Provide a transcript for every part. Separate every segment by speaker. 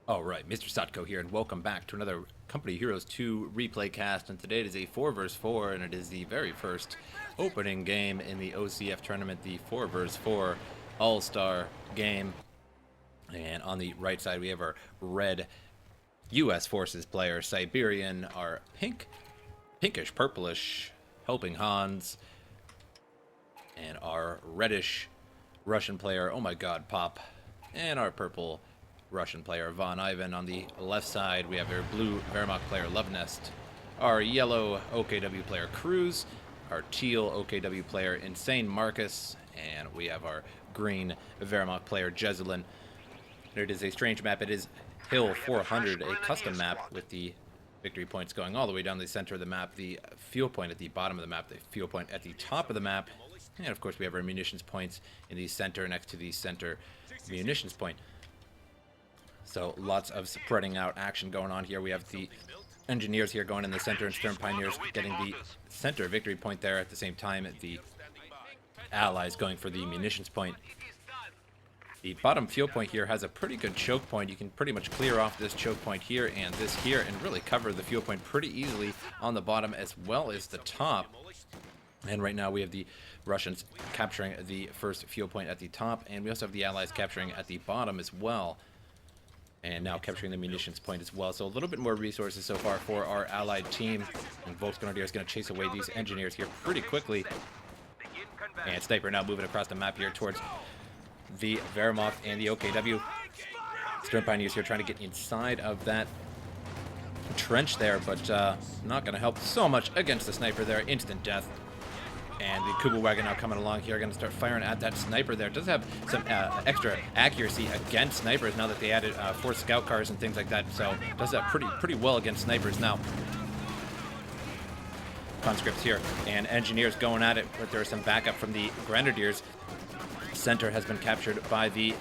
Speaker 1: Alright, MrSotko here, and welcome back to another Company Heroes 2 replay cast, and today it is a 4 vs 4, and it is the very first opening game in the OCF Tournament, the 4 vs 4 All-Star game. And on the right side we have our red US Forces player, Siberian, our pinkish purplish Helping Hans, and our reddish Russian player, oh my god, Pop, and our purple Russian player Von Ivan. On the left side we have our blue Wehrmacht player Lovenest, our yellow OKW player Cruz, our teal OKW player Insane Marcus, and we have our green Wehrmacht player Jezelin. It is a strange map. It is Hill 400, a custom map with the victory points going all the way down the center of the map, the fuel point at the bottom of the map, the fuel point at the top of the map, and of course we have our munitions points in the center next to the center munitions point. So lots of spreading out action going on here. We have the engineers here going in the center, and Stern Pioneers getting the center victory point there. At the same time, the allies going for the munitions point. The bottom fuel point here has a pretty good choke point. You can pretty much clear off this choke point here and this here and really cover the fuel point pretty easily on the bottom as well as the top. And right now we have the Russians capturing the first fuel point at the top, and we also have the allies capturing at the bottom as well. And now capturing the munitions point as well. So a little bit more resources so far for our allied team. And Volksgrenadier is going to chase away these engineers here pretty quickly. And Sniper now moving across the map here towards the Wehrmacht and the OKW. Stern Pioneers here trying to get inside of that trench there, but not going to help so much against the Sniper there. Instant death. And the Kubu wagon now coming along here, going to start firing at that Sniper there. It does have some extra accuracy against snipers now that they added 4 scout cars and things like that. So it does that pretty well against snipers now. Conscripts here and engineers going at it, but there's some backup from the Grenadiers. Center has been captured by the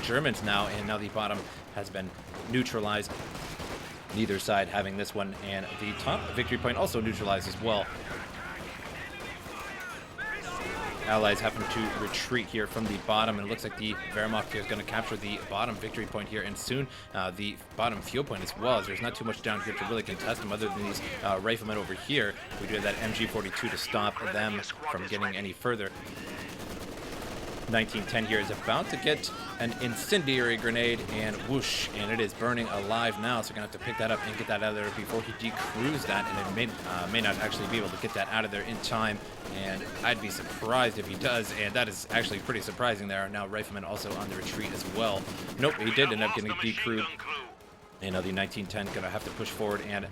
Speaker 1: Germans now, and now the bottom has been neutralized. Neither side having this one, and the top victory point also neutralized as well. Allies happen to retreat here from the bottom, and it looks like the Wehrmacht here is going to capture the bottom victory point here, and soon the bottom fuel point as well, as there's not too much down here to really contest them other than these riflemen over here. We do have that MG42 to stop them from getting any further. 1910 here is about to get an incendiary grenade, and whoosh, and it is burning alive now, so we're gonna have to pick that up and get that out of there before he decrews that, and it may not actually be able to get that out of there in time, and I'd be surprised if he does, and that is actually pretty surprising there. Now Rifleman also on the retreat as well. Nope, he did end up getting decrewed, and now the 1910 gonna have to push forward and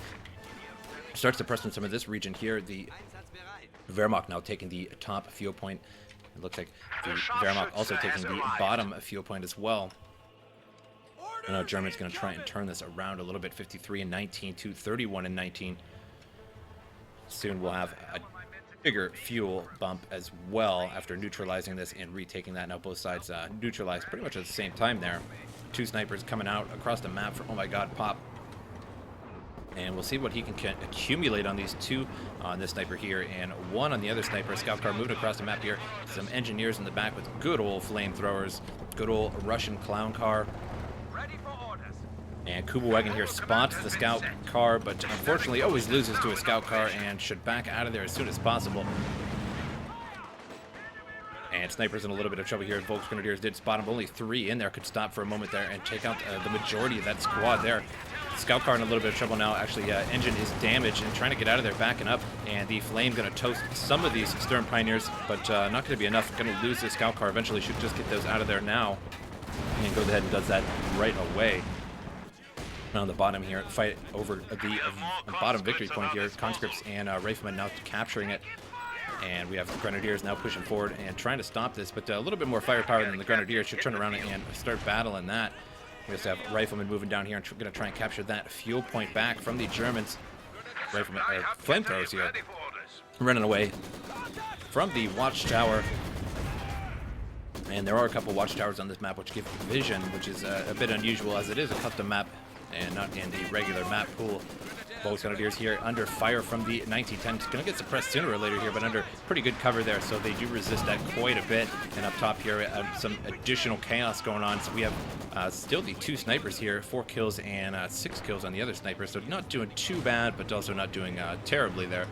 Speaker 1: start suppressing some of this region here. The Wehrmacht now taking the top fuel point. It looks like the Wehrmacht also taking the bottom fuel point as well. I know Germany's going to try and turn this around a little bit. 53 and 19 to 31 and 19. Soon we'll have a bigger fuel bump as well after neutralizing this and retaking that. Now both sides neutralized pretty much at the same time there. 2 snipers coming out across the map for, oh my god, Pop. And we'll see what he can accumulate on these 2 on this sniper here, and 1 on the other sniper. Scout car moving across the map here. Some engineers in the back with good old flamethrowers. Good old Russian clown car.
Speaker 2: Ready for orders.
Speaker 1: And Kubu wagon here spots the scout car, but unfortunately always loses to a scout car and should back out of there as soon as possible. And Sniper's in a little bit of trouble here. Volksgrenadiers did spot him. Only 3 in there. Could stop for a moment there and take out the majority of that squad there. Scout car in a little bit of trouble now. Actually, engine is damaged and trying to get out of there, backing up. And the Flame going to toast some of these Stern Pioneers, but not going to be enough. Going to lose the scout car eventually. Should just get those out of there now. And goes ahead and does that right away. Now on the bottom here, fight over the bottom victory point here. Conscripts and Riflemen now capturing it. And we have the Grenadiers now pushing forward and trying to stop this, but a little bit more firepower than the Grenadiers. Should turn around and start battling that. We also have Riflemen moving down here and going to try and capture that fuel point back from the Germans. Riflemen, flamethrowers here, running away from the watchtower. And there are a couple watchtowers on this map which give vision, which is a bit unusual as it is a custom map and not in the regular map pool. Volksgrenadiers here under fire from the 1910. It's going to get suppressed sooner or later here, but under pretty good cover there, so they do resist that quite a bit. And up top here, some additional chaos going on. So we have still the 2 snipers here, 4 kills and 6 kills on the other sniper. So not doing too bad, but also not doing terribly there.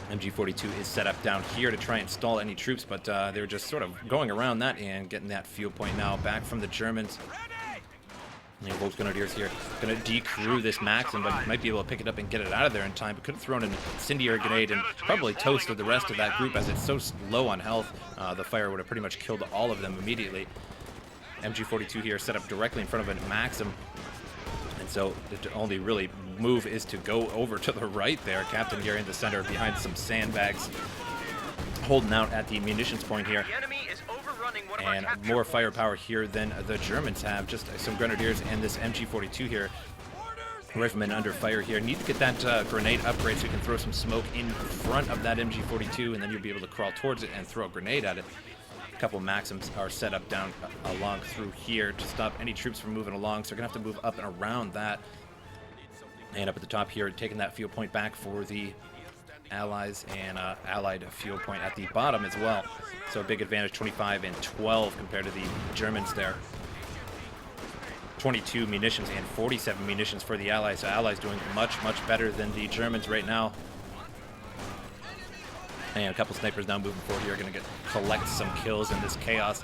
Speaker 1: MG42 is set up down here to try and stall any troops, but they're just sort of going around that and getting that fuel point now back from the Germans. And Volksgrenadiers here going to decrew this Maxim, but might be able to pick it up and get it out of there in time, but could have thrown an incendiary grenade and probably toasted the rest of that group as it's so low on health. The fire would have pretty much killed all of them immediately. MG42 here set up directly in front of a Maxim. And so the only really move is to go over to the right there. Captain here in the center behind some sandbags, holding out at the munitions point here. And more firepower here than the Germans have. Just some grenadiers and this MG42 here. Riflemen under fire here. Need to get that grenade upgrade so you can throw some smoke in front of that MG42, and then you'll be able to crawl towards it and throw a grenade at it. A couple Maxims are set up down along through here to stop any troops from moving along, so they're going to have to move up and around that. And up at the top here, taking that fuel point back for the Allies, and Allied fuel point at the bottom as well. So a big advantage, 25 and 12 compared to the Germans there. 22 munitions and 47 munitions for the Allies. So Allies doing much, much better than the Germans right now. And a couple snipers now moving forward here are going to collect some kills in this chaos.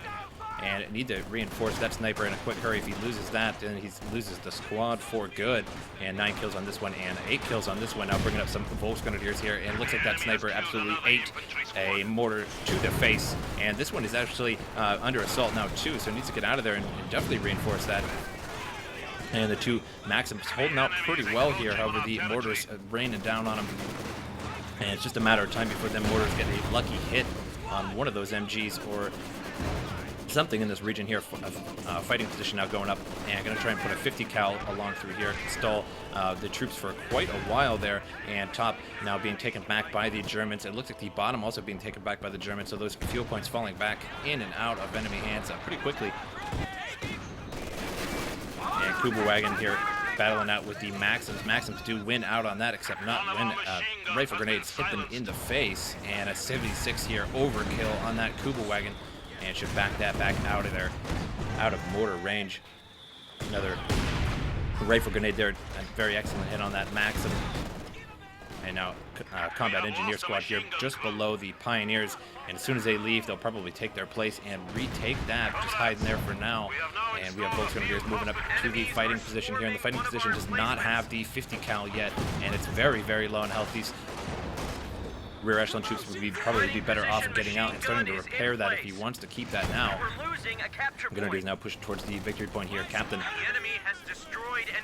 Speaker 1: And need to reinforce that sniper in a quick hurry. If he loses that, then he loses the squad for good. And 9 kills on this one and 8 kills on this one. Now bringing up some Volksgrenadiers here. And looks like that sniper absolutely ate a mortar to the face. And this one is actually under assault now too. So it needs to get out of there and definitely reinforce that. And the 2 Maxims holding out pretty well here. However, the mortars raining down on them. And it's just a matter of time before them mortars get a lucky hit on one of those MGs or something in this region here. Fighting position now going up, and going to try and put a 50 cal along through here, stall the troops for quite a while there. And top now being taken back by the Germans. It looks like the bottom also being taken back by the Germans, so those fuel points falling back in and out of enemy hands pretty quickly. And Kubelwagen here battling out with the Maxims. Maxims do win out on that, except not when rifle grenades hit them in the face. And a 76 here overkill on that Kubelwagen. And should back that back out of there, out of mortar range. Another rifle grenade there, a very excellent hit on that Maxim. And now combat engineer squad here just below the Pioneers. And as soon as they leave, they'll probably take their place and retake that, just hiding there for now. And we have Volksgrenadiers moving up to the fighting position here. And the fighting position does not have the 50 cal yet, and it's very, very low in health. These rear echelon troops would probably be better off getting out and starting to repair that if he wants to keep that now. Grenadiers now pushing towards the victory point here. Captain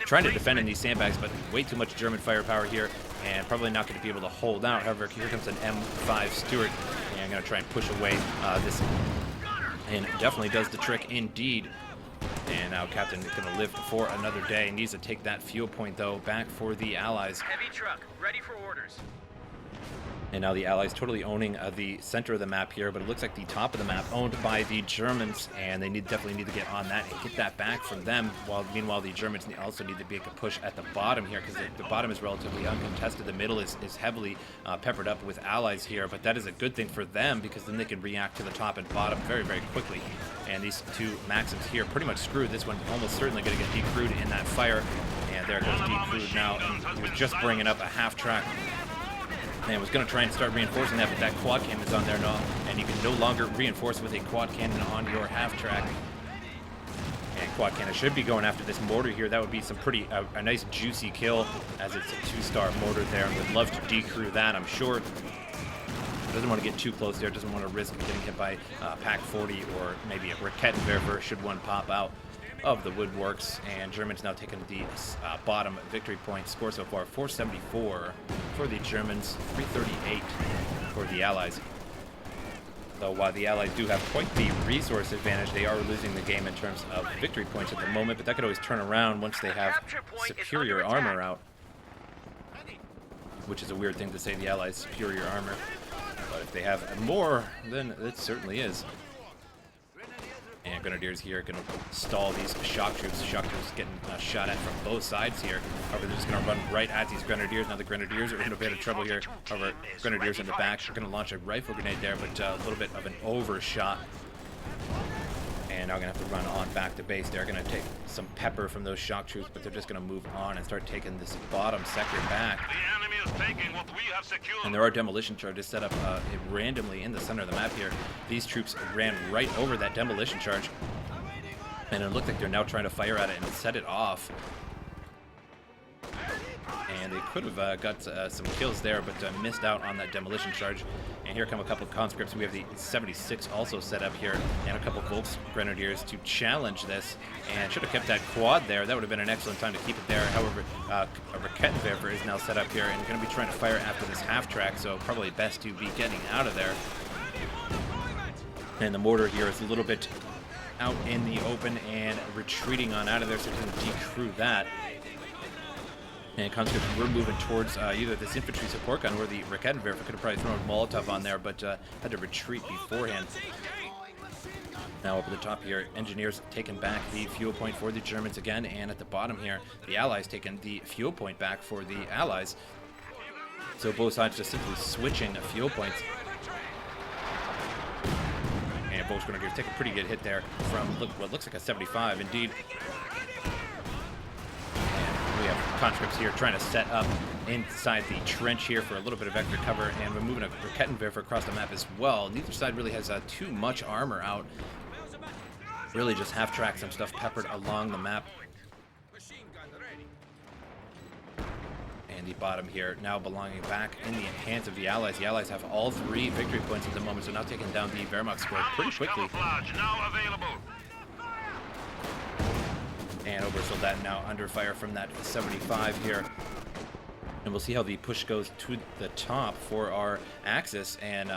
Speaker 1: trying to defend in these sandbags, but way too much German firepower here, and probably not going to be able to hold out. However, here comes an M5 Stuart, and I'm going to try and push away this, and it definitely does the trick indeed. And now Captain is going to live for another day. Needs to take that fuel point though back for the Allies.
Speaker 2: Heavy truck, ready for orders.
Speaker 1: And now the Allies totally owning the center of the map here, but it looks like the top of the map owned by the Germans, and they definitely need to get on that and get that back from them. While meanwhile, the Germans also need to make a push at the bottom here, because the bottom is relatively uncontested. The middle is heavily peppered up with Allies here, but that is a good thing for them, because then they can react to the top and bottom very, very quickly. And these 2 Maxims here pretty much screwed. This one almost certainly going to get decrewed in that fire, and there goes decrewed now. And he was just bringing up a half track. And was going to try and start reinforcing that, but that quad cannon is on there now, and you can no longer reinforce with a quad cannon on your half track. And quad cannon should be going after this mortar here. That would be some pretty a nice juicy kill, as it's a 2-star mortar there, and would love to decrew that, I'm sure. Doesn't want to get too close there. Doesn't want to risk getting hit by Pack 40 or maybe a Rakettenwerfer should one pop out of the woodworks. And Germans now taking the bottom victory point. Score so far 474 for the Germans, 338 for the Allies. Though while the Allies do have quite the resource advantage, they are losing the game in terms of victory points at the moment, but that could always turn around once they have superior armor out. Which is a weird thing to say, the Allies' superior armor. But if they have more, then it certainly is. And Grenadiers here going to stall these shock troops. Shock troops getting shot at from both sides here. However, they're just going to run right at these Grenadiers. Now the Grenadiers are in a bit of trouble here. However, Grenadiers in the back are going to launch a rifle grenade there, but a little bit of an overshot. And now going to have to run on back to base. They're going to take some pepper from those shock troops, but they're just going to move on and start taking this bottom sector back.
Speaker 3: The enemy is taking what we have secured.
Speaker 1: And there are demolition charges set up randomly in the center of the map here. These troops ran right over that demolition charge, and it looked like they're now trying to fire at it and set it off. And they could have got some kills there, but missed out on that demolition charge. And here come a couple of conscripts. We have the 76 also set up here, and a couple of Volks Grenadiers to challenge this. And should have kept that quad there. That would have been an excellent time to keep it there. However, a Rakettenwerfer is now set up here and going to be trying to fire after this half track, so probably best to be getting out of there. And the mortar here is a little bit out in the open and retreating on out of there, so he's going to decrew that. And conscripts, we're moving towards either this infantry support gun or the Rakettenwerfer. Could have probably thrown a Molotov on there, but had to retreat beforehand. Now up at the top here, engineers taking back the fuel point for the Germans again, and at the bottom here, the Allies taking the fuel point back for the Allies. So both sides just simply switching fuel points. And both Grenadiers take a pretty good hit there from what looks like a 75 indeed. We have conscripts here trying to set up inside the trench here for a little bit of extra cover, and we're moving a Rakettenwerfer across the map as well. Neither side really has too much armor out. Really just half-track some stuff peppered along the map. And the bottom here now belonging back in the hands of the Allies. The Allies have all 3 victory points at the moment, so now taking down the Wehrmacht squad pretty quickly.
Speaker 3: Now available.
Speaker 1: And Obersoldat now under fire from that 75 here. And we'll see how the push goes to the top for our Axis. And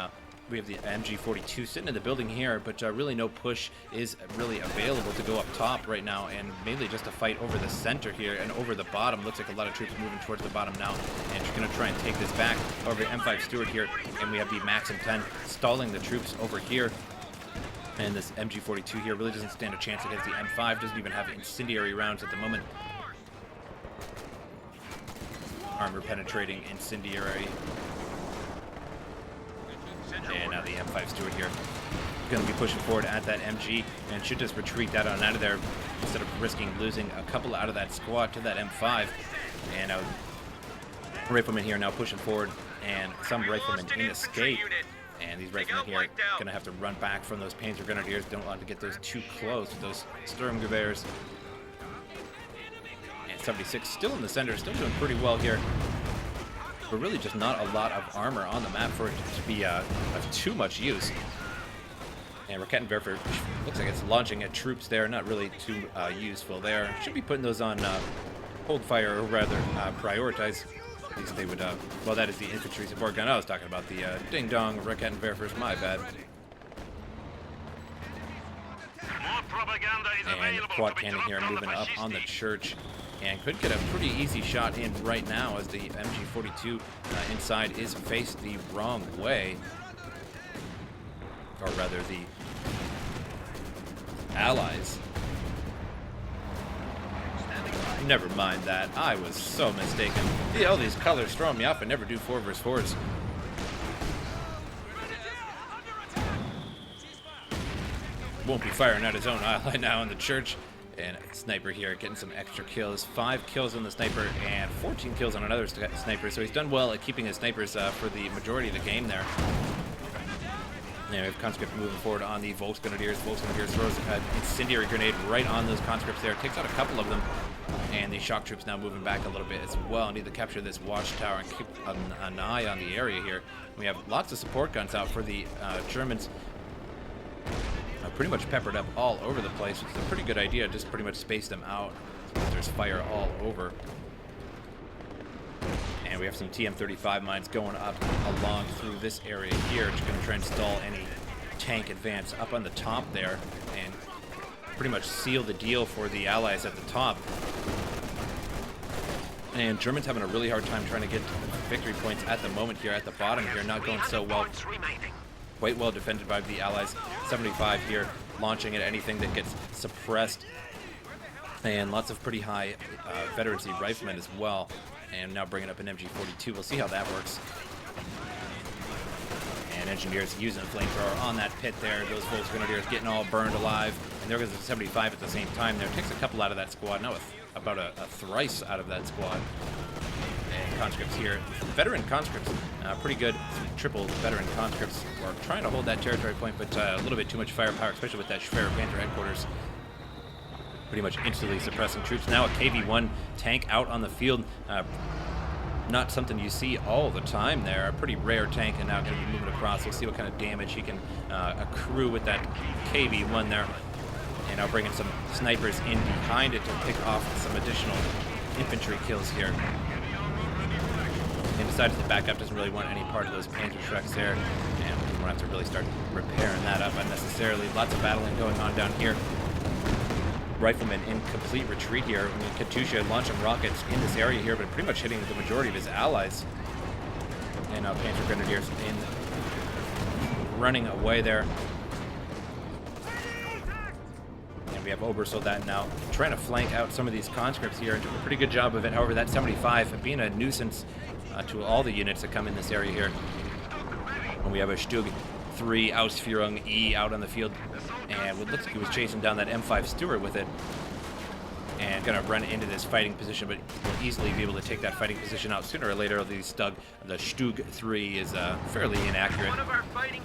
Speaker 1: we have the MG42 sitting in the building here, but really no push is really available to go up top right now, and mainly just a fight over the center here and over the bottom. Looks like a lot of troops moving towards the bottom now, and you're going to try and take this back over M5 Stuart here. And we have the Maxim 10 stalling the troops over here. And this MG42 here really doesn't stand a chance against the M5. Doesn't even have incendiary rounds at the moment. Armor penetrating incendiary. And now the M5 Stuart here going to be pushing forward at that MG and should just retreat that on out of there instead of risking losing a couple out of that squad to that M5. And now riflemen here now pushing forward, and some riflemen in escape. And these riflemen here are going to have to run back from those Panzer Grenadiers. Don't want to get those too close to those Sturmgewehrs. And 76 still in the center, still doing pretty well here. But really just not a lot of armor on the map for it to be of too much use. And Rakettenwerfer looks like it's launching at troops there, not really too useful there. Should be putting those on hold fire, or rather prioritize. At least they would, well, that is the infantry support gun. I was talking about the ding-dong Rakettenwerfers, my bad.
Speaker 3: More propaganda is
Speaker 1: And
Speaker 3: available
Speaker 1: quad
Speaker 3: to be
Speaker 1: cannon here
Speaker 3: dropped on
Speaker 1: moving
Speaker 3: the
Speaker 1: up on the
Speaker 3: fascisti.
Speaker 1: church, and could get a pretty easy shot in right now as the MG42 inside is faced the wrong way. Or rather, the Allies. Never mind that. I was so mistaken. See, all these colors throw me off. I never do 4 vs 4s. Won't be firing at his own ally now in the church. And sniper here getting some extra kills. 5 kills on the sniper and 14 kills on another sniper. So he's done well at keeping his snipers for the majority of the game there. And we have conscript moving forward on the Volksgrenadiers. Volksgrenadiers throws an incendiary grenade right on those conscripts there. Takes out a couple of them. And the shock troops now moving back a little bit as well. Need to capture this watchtower and keep an eye on the area here. We have lots of support guns out for the Germans. Pretty much peppered up all over the place. It's a pretty good idea, just pretty much space them out. There's fire all over. And we have some TM-35 mines going up along through this area here. Just going to try and stall any tank advance up on the top there and pretty much seal the deal for the Allies at the top. And Germans having a really hard time trying to get victory points at the moment here at the bottom here. Not going so well. Quite well defended by the Allies. 75 here launching at anything that gets suppressed. And lots of pretty high veterancy riflemen as well. And now bringing up an MG42. We'll see how that works. And engineers using a flamethrower on that pit there. Those Volks Grenadiers getting all burned alive. And there goes the 75 at the same time there. Takes a couple out of that squad. Now about a thrice out of that squad. And conscripts here. Veteran conscripts, pretty good. Triple veteran conscripts are trying to hold that territory point, but a little bit too much firepower, especially with that Schwerer Panther headquarters. Pretty much instantly suppressing troops. Now a KV-1 tank out on the field. Not something you see all the time there. A pretty rare tank, and now going to be moving across. We'll see what kind of damage he can accrue with that KV-1 there. And now bringing some snipers in behind it to pick off some additional infantry kills here. And decided to back up, doesn't really want any part of those Panzer trucks there. And we won't have to really start repairing that up unnecessarily. Lots of battling going on down here. Riflemen in complete retreat here. I mean, Katyusha launching rockets in this area here, but pretty much hitting the majority of his allies. And now Panther Grenadiers running away there. And we have Obersoldat now trying to flank out some of these conscripts here and doing a pretty good job of it. However, that 75 being a nuisance to all the units that come in this area here. And we have a Stug 3 Ausführung E out on the field, and it looks like he was chasing down that M5 Stuart with it, and gonna run into this fighting position, but will easily be able to take that fighting position out sooner or later. The Stug 3 is fairly inaccurate,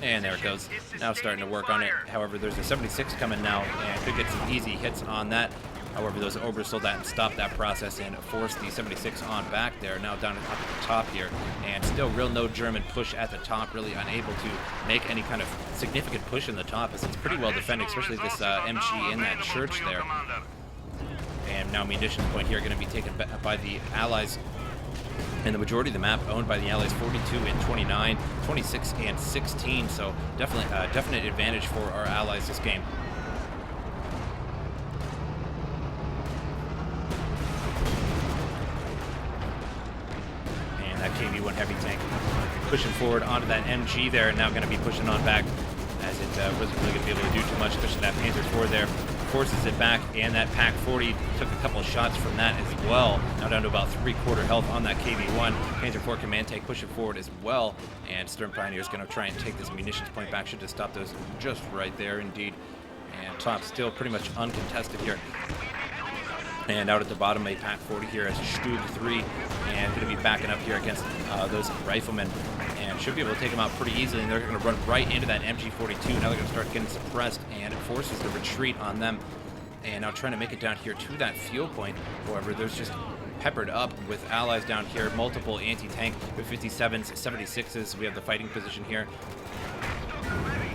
Speaker 1: and there it goes. Now starting to work on it. However, there's a 76 coming now, and could get some easy hits on that. However, those Obersoldaten stop that process and force the 76 on back there. Now down up at the top here, and still real no German push at the top, really unable to make any kind of significant push in the top, as it's pretty well defended, especially this MG in that church there. And now munitions point here going to be taken by the Allies, and the majority of the map owned by the Allies, 42 and 29, 26 and 16, so definitely definite advantage for our Allies this game. KV-1 heavy tank pushing forward onto that MG there, and now going to be pushing on back, as it wasn't really going to be able to do too much, especially that Panzer IV there. Forces it back, and that PaK 40 took a couple of shots from that as well. Now down to about 3/4 health on that KV-1. Panzer IV command tank pushing forward as well, and Stern Pioneer is going to try and take this munitions point back. Should have stopped those just right there indeed. And top still pretty much uncontested here. And out at the bottom, a PaK 40 here as a Stug 3, and going to be backing up here against those riflemen, and should be able to take them out pretty easily. And they're going to run right into that MG42. Now they're going to start getting suppressed, and it forces the retreat on them. And now trying to make it down here to that fuel point. However, there's just peppered up with Allies down here, multiple anti-tank with 57s, 76s. We have the fighting position here.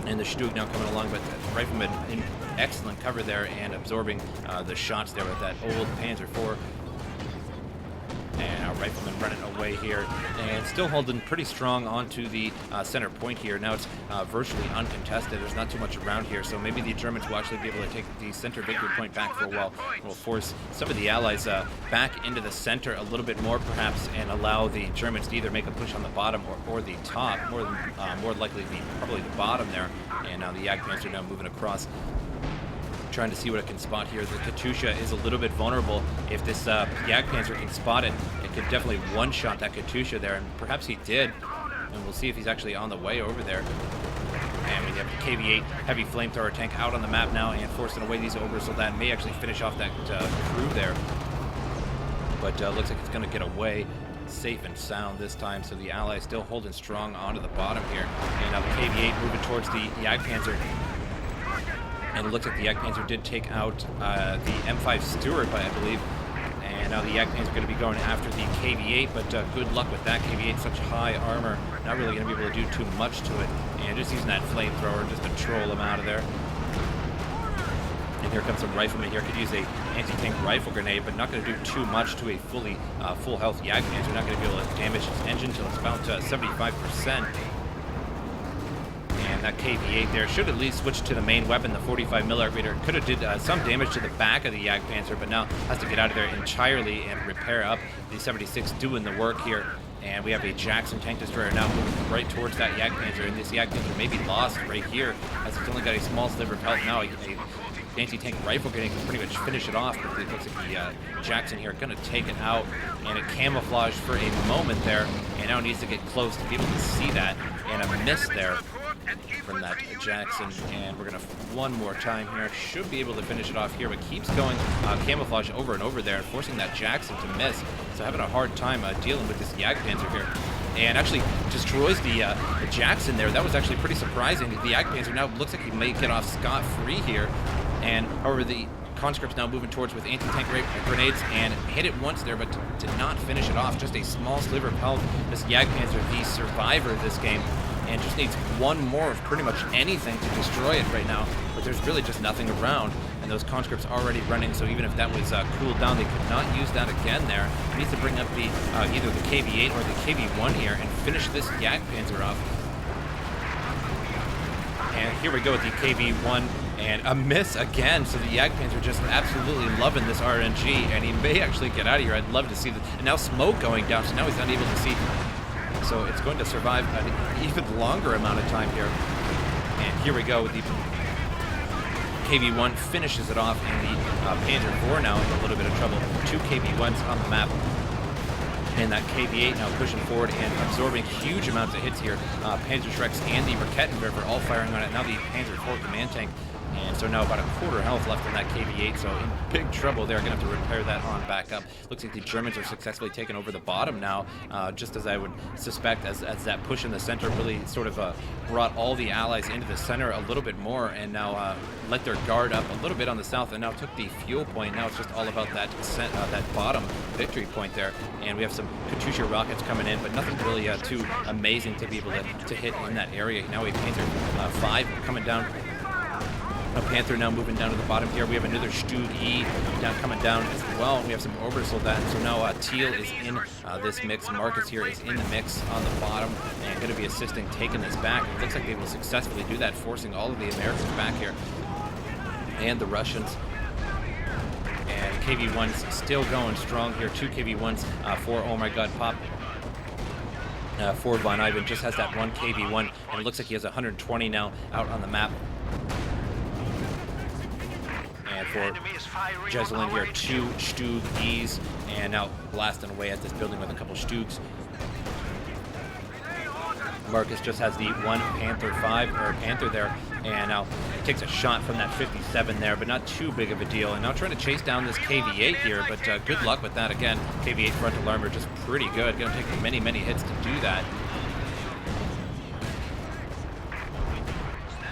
Speaker 1: And the Stug now coming along, but the riflemen in excellent cover there and absorbing the shots there with that old Panzer IV. And our riflemen running away here, and still holding pretty strong onto the center point here. Now it's virtually uncontested. There's not too much around here, so maybe the Germans will actually be able to take the center victory point back for a while. We'll force some of the Allies back into the center a little bit more, perhaps, and allow the Germans to either make a push on the bottom or the top. More likely probably the bottom there. And now the Jagdpanzer now moving across, trying to see what it can spot here. The Katyusha is a little bit vulnerable. If this Jagdpanzer can spot it, it could definitely one-shot that Katyusha there, and perhaps he did. And we'll see if he's actually on the way over there. And we have the KV-8 heavy flamethrower tank out on the map now, and forcing away these Obersoldaten. May actually finish off that crew there. But looks like it's going to get away safe and sound this time, so the Allies still holding strong onto the bottom here. And now the KV-8 moving towards the Jagdpanzer. And it looks like the Jagdpanzer did take out the M5 Stuart, I believe. And now the Jagdpanzer is going to be going after the KV-8, but good luck with that. KV-8, such high armor, not really going to be able to do too much to it. And just using that flamethrower just to troll him out of there. And here comes some riflemen here. Could use a anti-tank rifle grenade, but not going to do too much to a fully full health Jagdpanzer. Not going to be able to damage its engine until it's about 75%. And that KV-8 there should at least switch to the main weapon, the 45mm. Could have did some damage to the back of the Jagdpanzer, but now has to get out of there entirely and repair up the 76 doing the work here. And we have a Jackson tank destroyer now moving right towards that Jagdpanzer, and this Jagdpanzer may be lost right here, as it's only got a small sliver of health now. A anti-tank rifle grenade can pretty much finish it off, but it looks like the Jackson here going to take it out, and it camouflaged for a moment there, and now needs to get close to be able to see that, and a miss there from that Jackson, and we're going to one more time here. Should be able to finish it off here, but keeps going camouflage over and over there, and forcing that Jackson to miss. So having a hard time dealing with this Jagdpanzer here, and actually destroys the Jackson there. That was actually pretty surprising. The Jagdpanzer now looks like he may get off scot-free here, and however the conscripts now moving towards with anti-tank grenades, and hit it once there, but did not finish it off. Just a small sliver of health. This Jagdpanzer, the survivor of this game, and just needs one more of pretty much anything to destroy it right now, but there's really just nothing around, and those conscripts already running, so even if that was cooled down, they could not use that again there. He needs to bring up the either the KV-8 or the KV-1 here and finish this Jagdpanzer off. And here we go with the KV-1, and a miss again, so the Jagdpanzer just absolutely loving this RNG, and he may actually get out of here. I'd love to see this. And now smoke going down, so now he's unable to see. So it's going to survive an even longer amount of time here. And here we go with the KV-1 finishes it off, and the Panzer IV now in a little bit of trouble. 2 KV-1s on the map. And that KV-8 now pushing forward and absorbing huge amounts of hits here. Panzer Shreks and the Raketenwerfer all firing on it. Now the Panzer IV command tank. And so now about a quarter health left on that KV-8, so in big trouble. They're going to have to repair that on back up. Looks like the Germans are successfully taking over the bottom now, just as I would suspect, as that push in the center really sort of brought all the allies into the center a little bit more, and now let their guard up a little bit on the south, and now took the fuel point. Now it's just all about that bottom victory point there, and we have some Katyusha rockets coming in, but nothing really too amazing to be able to hit in that area. Now we have Panzer 5 coming down. A Panther now moving down to the bottom here. We have another Stug E down coming down as well. We have some Ober Soldat. So now Teal is in this mix. Marcus here is in the mix on the bottom and going to be assisting taking this back. It looks like they will successfully do that, forcing all of the Americans back here and the Russians. And KV-1's still going strong here. 2 KV-1s for, oh my god, Pop. Ford Von Ivan just has that 1 KV-1, and it looks like he has 120 now out on the map. And for Jezelin here, 2 Stug E's, and now blasting away at this building with a couple Stugs. Marcus just has the 1 Panther 5, or Panther there, and now takes a shot from that 57 there, but not too big of a deal. And now trying to chase down this KV-8 here, but good luck with that again. KV-8 frontal armor just pretty good. Going to take many, many hits to do that.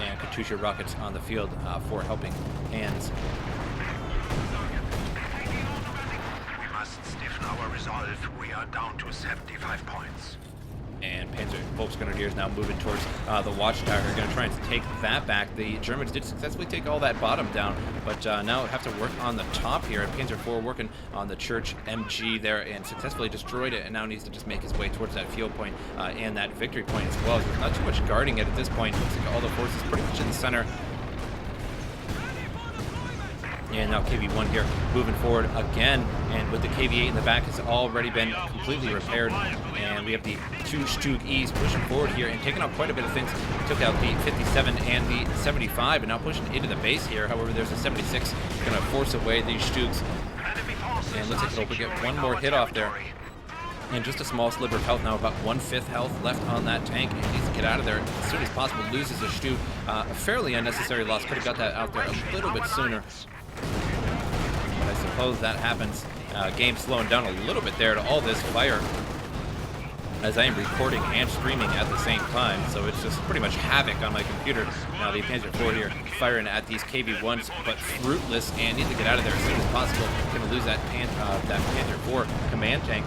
Speaker 1: And Katyusha rockets on the field for helping hands.
Speaker 4: We must stiffen our resolve. We are down to 75 points.
Speaker 1: And Panzer Volksgrenadiers now moving towards the Watchtower. They're going to try and take that back. The Germans did successfully take all that bottom down, but now have to work on the top here. And Panzer IV working on the Church MG there and successfully destroyed it, and now needs to just make his way towards that field point and that victory point as well. There's not too much guarding it at this point. Looks like all the forces pretty much in the center. And now KV-1 here moving forward again, and with the KV-8 in the back, has already been completely repaired. And we have the 2 Stug E's pushing forward here and taking out quite a bit of things. Took out the 57 and the 75, and now pushing into the base here. However, there's a 76 going to force away these Stugs. And looks like it'll get one more hit off there. And just a small sliver of health now, about 1/5 health left on that tank. And he needs to get out of there as soon as possible. Loses a Stug. A fairly unnecessary loss. Could have got that out there a little bit sooner. But I suppose that happens. Game slowing down a little bit there to all this fire, as I am recording and streaming at the same time, so it's just pretty much havoc on my computer. Now the Panzer IV here firing at these KV-1s, but fruitless, and need to get out of there as soon as possible. Going to lose that Panzer IV command tank.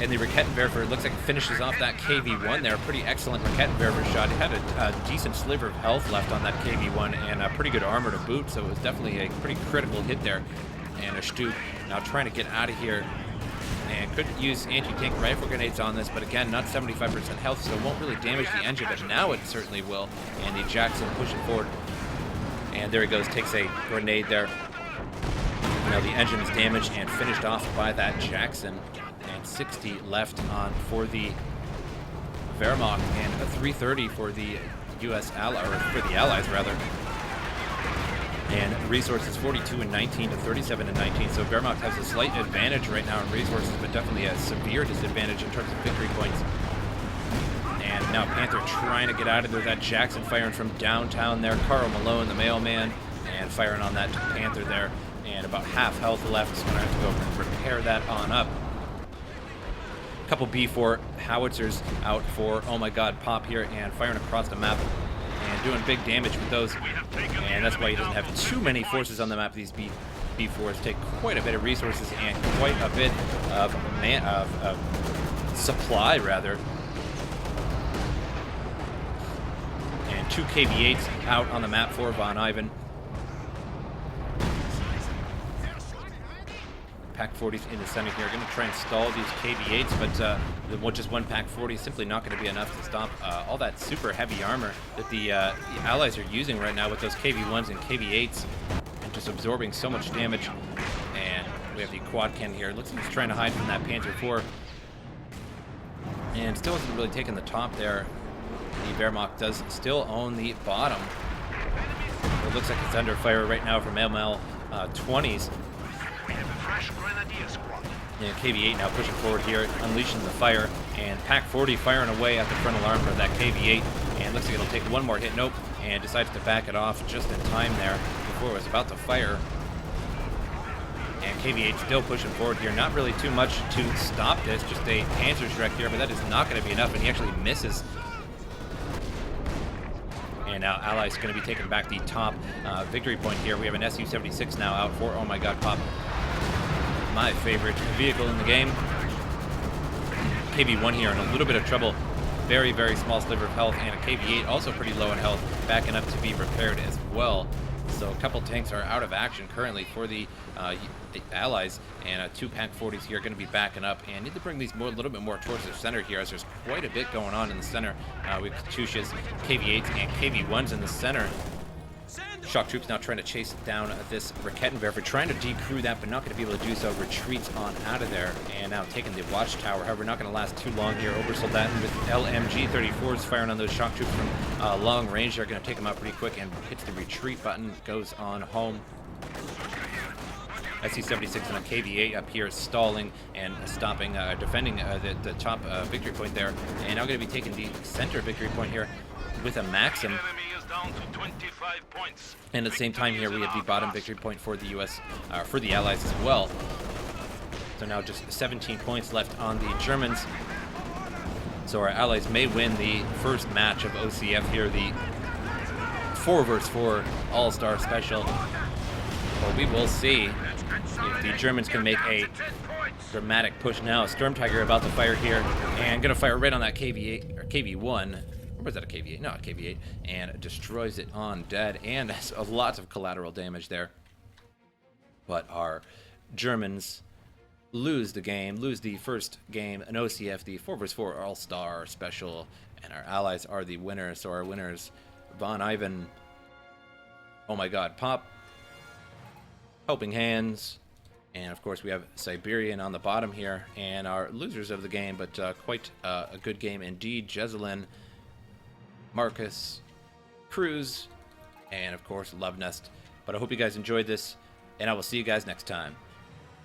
Speaker 1: And the Raketenwerfer looks like it finishes off that KV-1 there. Pretty excellent Raketenwerfer shot. It had a decent sliver of health left on that KV-1 and a pretty good armor to boot, so it was definitely a pretty critical hit there. And a Stug now trying to get out of here. And could use anti-tank rifle grenades on this, but again, not 75% health, so it won't really damage the engine, but now it certainly will. And the Jackson pushing forward. And there he goes, takes a grenade there. Now the engine is damaged and finished off by that Jackson. And 360 left on for the Wehrmacht and a 330 for the U.S. ally, or for the Allies rather. And resources 42 and 19 to 37 and 19. So Wehrmacht has a slight advantage right now in resources, but definitely a severe disadvantage in terms of victory points. And now Panther trying to get out of there. That Jackson firing from downtown there. Carl Malone, the mailman, and firing on that Panther there. And about half health left. So I'm going to have to go over and repair that on up. A couple B4 howitzers out for, oh my god, Pop here, and firing across the map. And doing big damage with those. And that's why he doesn't have too many forces on the map. These B4s take quite a bit of resources and quite a bit of supply, rather. And 2 KV-8s out on the map for Von Ivan. Pack 40s in the center here. Going to try and stall these KV-8s, but just one Pack 40 is simply not going to be enough to stop all that super heavy armor that the Allies are using right now with those KV-1s and KV-8s, and just absorbing so much damage. And we have the quad cannon here. Looks like he's trying to hide from that Panzer IV, and still hasn't really taken the top there. The Wehrmacht does still own the bottom. It looks like it's under fire right now from ML 20s.
Speaker 4: We have a fresh grenadier squad.
Speaker 1: And KV-8 now pushing forward here, unleashing the fire, and Pack 40 firing away at the frontal armor of that KV-8, and looks like it'll take one more hit. Nope, and decides to back it off just in time there before it was about to fire. And KV-8 still pushing forward here. Not really too much to stop this, just a Panzerschreck here, but that is not going to be enough, and he actually misses. And now Allies going to be taking back the top victory point here. We have an Su-76 now out for, oh my god, Pop. My favorite vehicle in the game. KV-1 here in a little bit of trouble. Very, very small sliver of health, and a KV-8 also pretty low in health, backing up to be repaired as well. So a couple tanks are out of action currently for the Allies, and 2 Pack 40s here are going to be backing up, and need to bring these a little bit more towards the center here, as there's quite a bit going on in the center. We have Katyushas, KV-8s, and KV-1s in the center. Shock troops now trying to chase down this Raketenwerfer, trying to decrew that, but not going to be able to do so. Retreats on out of there, and now taking the watchtower. However, not going to last too long here. Obersoldaten with LMG-34s firing on those shock troops from long range. They're going to take them out pretty quick, and hits the retreat button, goes on home. Su-76 and a KV-8 up here stalling and stopping, defending the top victory point there. And now going to be taking the center victory point here with a Maxim. And at the same time here, we have the bottom victory point for the U.S., for the Allies as well. So now just 17 points left on the Germans. So our Allies may win the first match of OCF here, the 4 vs 4 All-Star Special. Well, we will see if the Germans can make a dramatic push now. Storm Tiger about to fire here, and going to fire right on that KV-8, or KV-1. Or was that a KV-8? No, a KV-8. And destroys it on dead, and has lots of collateral damage there. But our Germans lose the game, lose the first game in OCF, the 4 vs 4 All-Star Special, and our Allies are the winners. So our winners, Von Ivan, oh my god, Pop, Helping Hands, and of course we have Siberian on the bottom here, and our losers of the game, but quite a good game indeed, Jezelin, Marcus, Cruz, and of course Love Nest. But I hope you guys enjoyed this, and I will see you guys next time.